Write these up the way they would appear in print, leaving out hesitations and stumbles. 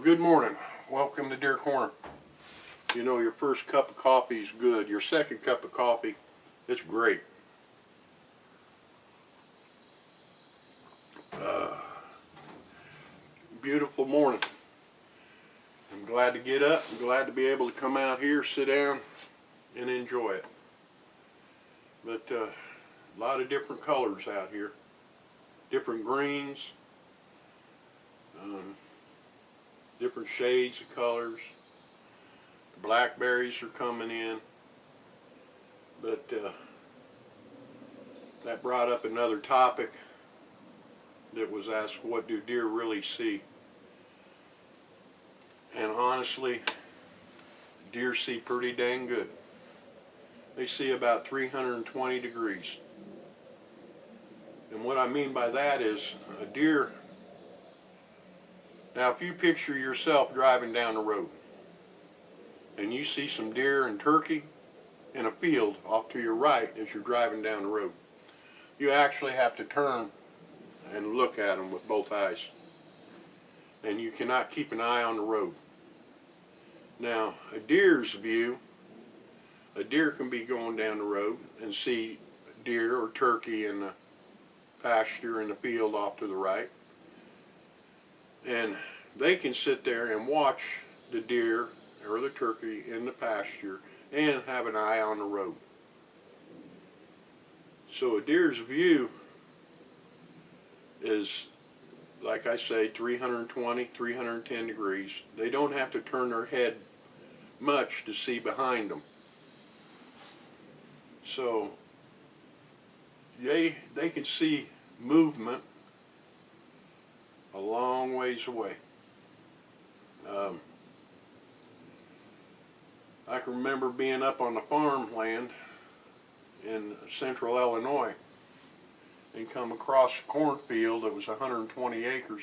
Good morning. Welcome to Deer Corner. You know, your first cup of coffee is good. Your second cup of coffee, it's great. Beautiful morning. I'm glad to get up. I'm glad to be able to come out here, sit down, and enjoy it. But a lot of different colors out here. Different greens. Different shades of colors. Blackberries are coming in. But that brought up another topic that was asked, what do deer really see? And honestly, deer see pretty dang good. They see about 320 degrees. And what I mean by that is a deer. Now if you picture yourself driving down the road and you see some deer and turkey in a field off to your right as you're driving down the road, you actually have to turn and look at them with both eyes. And you cannot keep an eye on the road. Now, a deer's view, a deer can be going down the road and see deer or turkey in the pasture in the field off to the right. And they can sit there and watch the deer or the turkey in the pasture and have an eye on the road. So a deer's view is, like I say, 320, 310 degrees. They don't have to turn their head much to see behind them. So they can see movement a long ways away. I can remember being up on the farmland in central Illinois and come across a cornfield that was 120 acres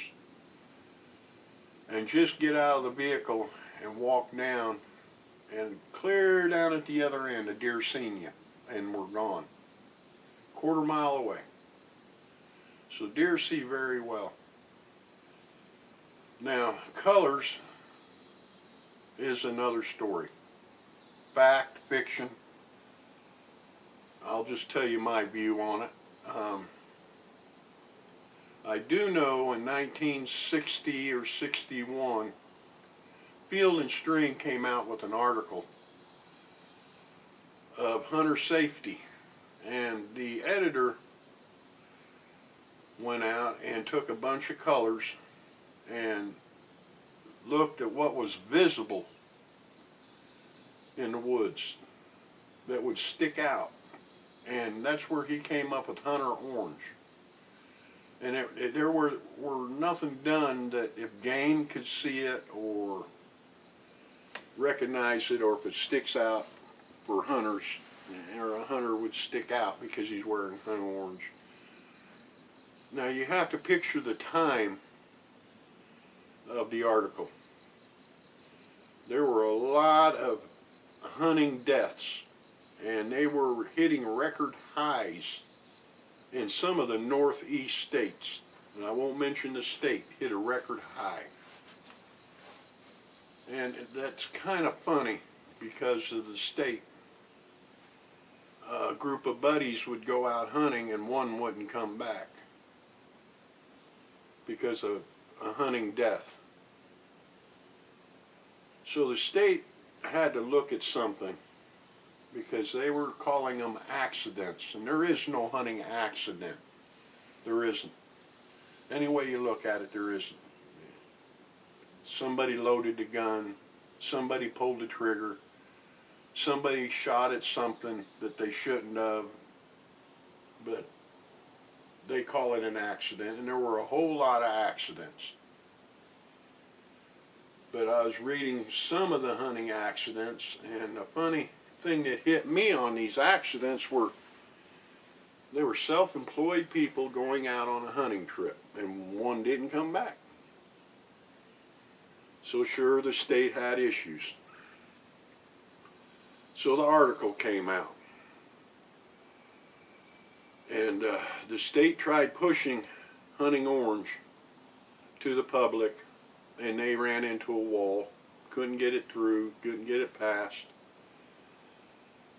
and just get out of the vehicle and walk down, and clear down at the other end a deer seen you and were gone, quarter mile away. So deer see very well. Now colors is another story. Fact, fiction. I'll just tell you my view on it. I do know in 1960 or 61, Field and Stream came out with an article of hunter safety, and the editor went out and took a bunch of colors and looked at what was visible in the woods that would stick out, and that's where he came up with hunter orange. And there were nothing done that if game could see it or recognize it, or if it sticks out for hunters, or a hunter would stick out because he's wearing hunter orange. Now you have to picture the time of the article. There were a lot of hunting deaths, and they were hitting record highs in some of the northeast states. And I won't mention the state, hit a record high. And that's kind of funny because of the state. A group of buddies would go out hunting and one wouldn't come back because of a hunting death. So the state had to look at something, because they were calling them accidents, and there is no hunting accident. There isn't. Any way you look at it, there isn't. Somebody loaded the gun, somebody pulled the trigger, somebody shot at something that they shouldn't have, but they call it an accident, and there were a whole lot of accidents. But I was reading some of the hunting accidents, and the funny thing that hit me on these accidents were they were self-employed people going out on a hunting trip, and one didn't come back. So sure, the state had issues. So the article came out, and the state tried pushing hunting orange to the public and they ran into a wall, couldn't get it through, couldn't get it passed.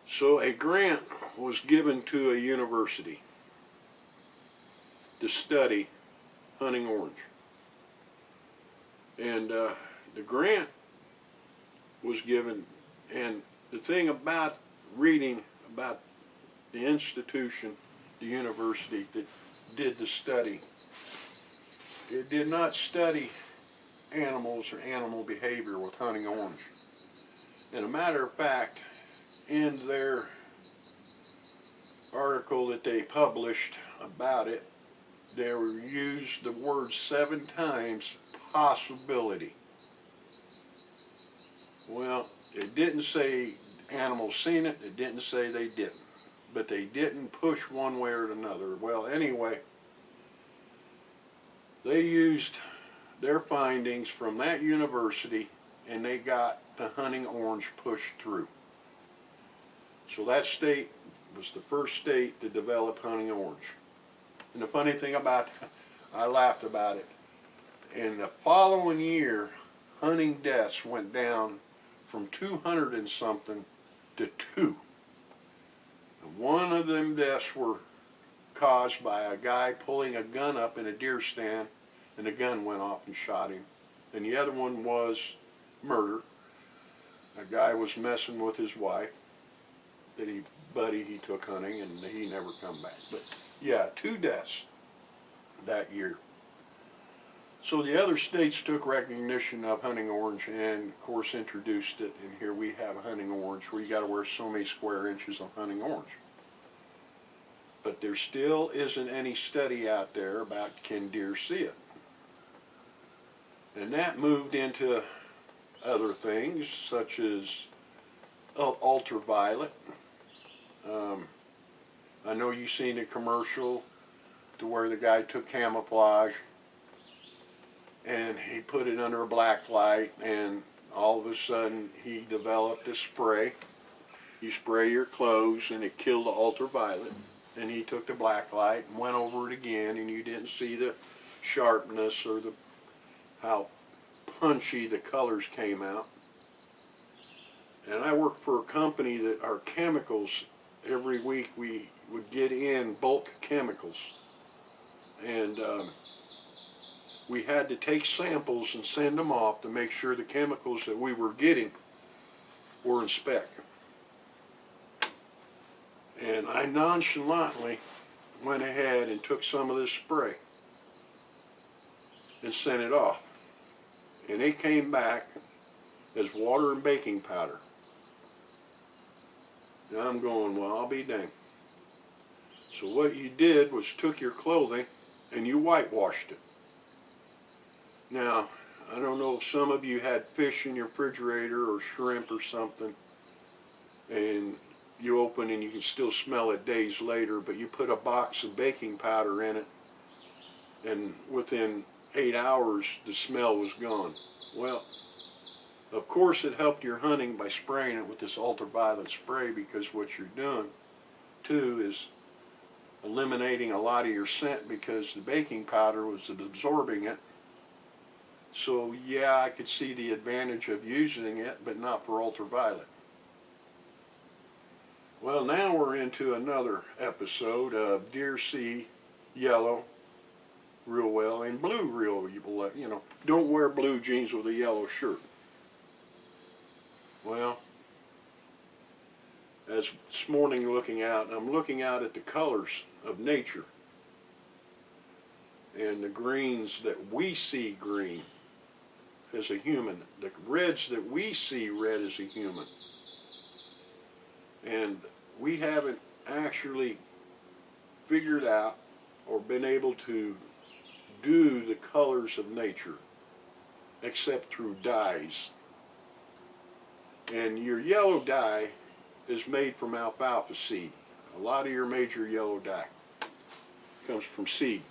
So a grant was given to a university to study hunting orange. And the grant was given, and the thing about reading about the institution, the university that did the study, it did not study animals or animal behavior with hunting orange. And a matter of fact, in their article that they published about it, they used the word 7 times, possibility. Well, it didn't say animals seen it, it didn't say they didn't, but they didn't push one way or another. Well, anyway, they used their findings from that university and they got the hunting orange pushed through. So that state was the first state to develop hunting orange. And the funny thing about, I laughed about it, in the following year, hunting deaths went down from 200 and something to 2. And one of them deaths were caused by a guy pulling a gun up in a deer stand, and the gun went off and shot him. And the other one was murder. A guy was messing with his wife that he took hunting, and he never come back. But yeah, 2 deaths that year. So the other states took recognition of hunting orange and of course introduced it, and here we have hunting orange where you got to wear so many square inches of hunting orange. But there still isn't any study out there about can deer see it. And that moved into other things such as ultraviolet. I know you've seen a commercial to where the guy took camouflage and he put it under a black light, and all of a sudden he developed a spray. You spray your clothes and it killed the ultraviolet. And he took the black light and went over it again, and you didn't see the sharpness or how punchy the colors came out. And I worked for a company that our chemicals, every week we would get in bulk chemicals, and we had to take samples and send them off to make sure the chemicals that we were getting were in spec. And I nonchalantly went ahead and took some of this spray and sent it off, and it came back as water and baking powder. And I'm going, well, I'll be dang. So what you did was took your clothing and you whitewashed it. Now, I don't know if some of you had fish in your refrigerator or shrimp or something, and you open and you can still smell it days later, but you put a box of baking powder in it, and within 8 hours the smell was gone. Well, of course it helped your hunting by spraying it with this ultraviolet spray, because what you're doing too is eliminating a lot of your scent, because the baking powder was absorbing it. So yeah, I could see the advantage of using it, but not for ultraviolet. Well, now we're into another episode of deer see yellow real well and blue real well. You know, don't wear blue jeans with a yellow shirt. Well, as this morning looking out, I'm looking out at the colors of nature and the greens that we see green as a human, the reds that we see red as a human. And we haven't actually figured out or been able to do the colors of nature except through dyes. And your yellow dye is made from alfalfa seed. A lot of your major yellow dye comes from seed.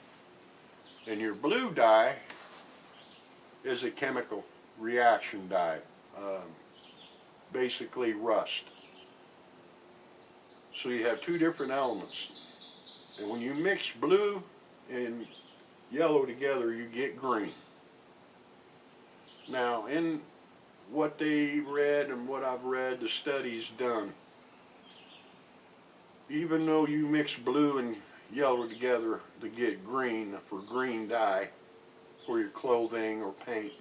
And your blue dye is a chemical reaction dye, basically rust. So you have 2 different elements. And when you mix blue and yellow together, you get green. Now, in what they read and what I've read, the studies done, even though you mix blue and yellow together to get green for green dye for your clothing or paint,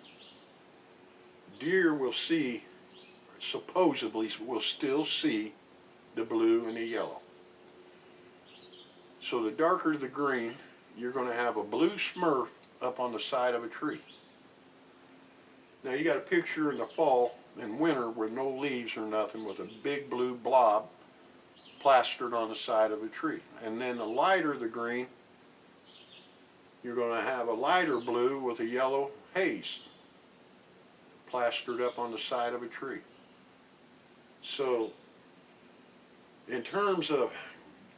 deer will see, supposedly will still see the blue and the yellow. So the darker the green, you're going to have a blue smurf up on the side of a tree. Now you got a picture in the fall and winter with no leaves or nothing, with a big blue blob plastered on the side of a tree. And then the lighter the green, you're going to have a lighter blue with a yellow haze plastered up on the side of a tree. So in terms of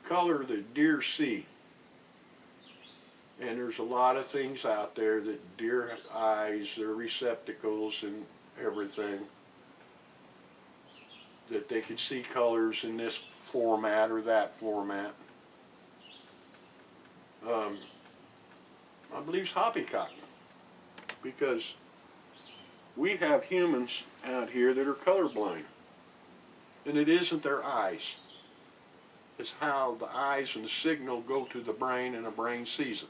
color that deer see, and there's a lot of things out there that deer eyes, their receptacles and everything, that they can see colors in this format or that format. I believe it's poppycock, because we have humans out here that are colorblind, and it isn't their eyes. It's how the eyes and the signal go to the brain and the brain sees it.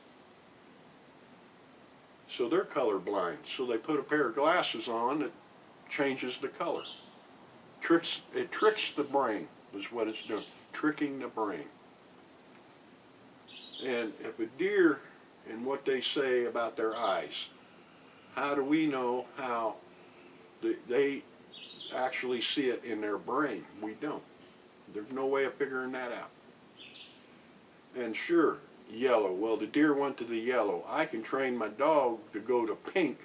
So they're colorblind. So they put a pair of glasses on that changes the color. It tricks the brain is what it's doing, tricking the brain. And if a deer, and what they say about their eyes, how do we know how they actually see it in their brain? We don't. There's no way of figuring that out. And sure, yellow. Well, the deer went to the yellow. I can train my dog to go to pink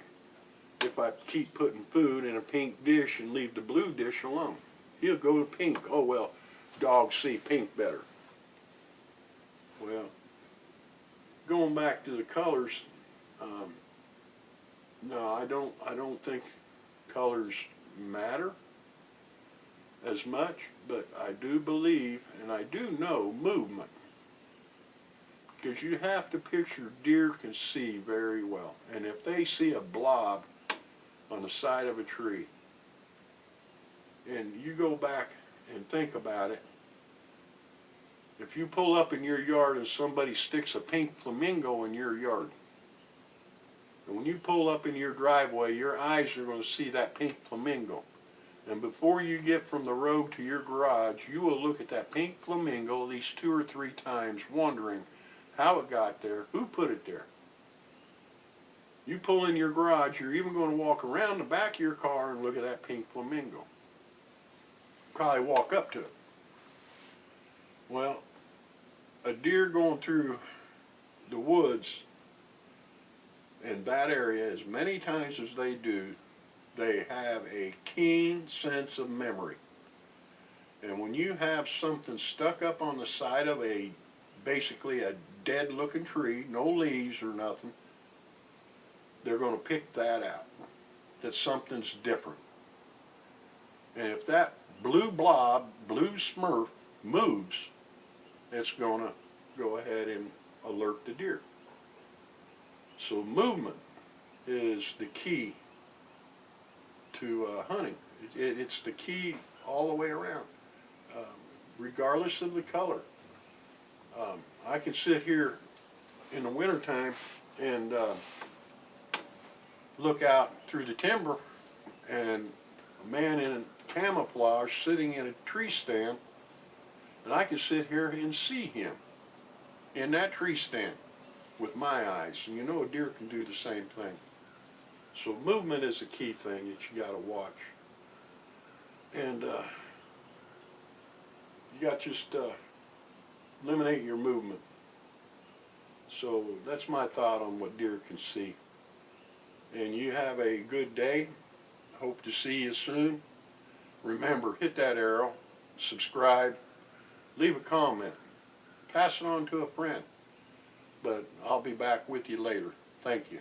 if I keep putting food in a pink dish and leave the blue dish alone. He'll go to pink. Oh, well, dogs see pink better. Well, going back to the colors, no, I don't think colors matter as much, but I do believe, and I do know, movement. Because you have to picture deer can see very well. And if they see a blob on the side of a tree, and you go back and think about it, if you pull up in your yard and somebody sticks a pink flamingo in your yard, and when you pull up in your driveway, your eyes are going to see that pink flamingo. And before you get from the road to your garage, you will look at that pink flamingo at least 2 or 3 times, wondering how it got there, who put it there. You pull in your garage, you're even going to walk around the back of your car and look at that pink flamingo. Probably walk up to it. Well, a deer going through the woods in that area, as many times as they do, they have a keen sense of memory. And when you have something stuck up on the side of basically a dead looking tree, no leaves or nothing, they're going to pick that out, that something's different. And if that blue blob, blue smurf moves, it's going to go ahead and alert the deer. So movement is the key to hunting. It's the key all the way around, regardless of the color. I can sit here in the wintertime and look out through the timber, and a man in camouflage sitting in a tree stand, and I can sit here and see him in that tree stand with my eyes. And you know a deer can do the same thing. So movement is a key thing that you got to watch. And you got to just eliminate your movement. So that's my thought on what deer can see. And you have a good day. Hope to see you soon. Remember, hit that arrow, subscribe, leave a comment, pass it on to a friend. But I'll be back with you later. Thank you.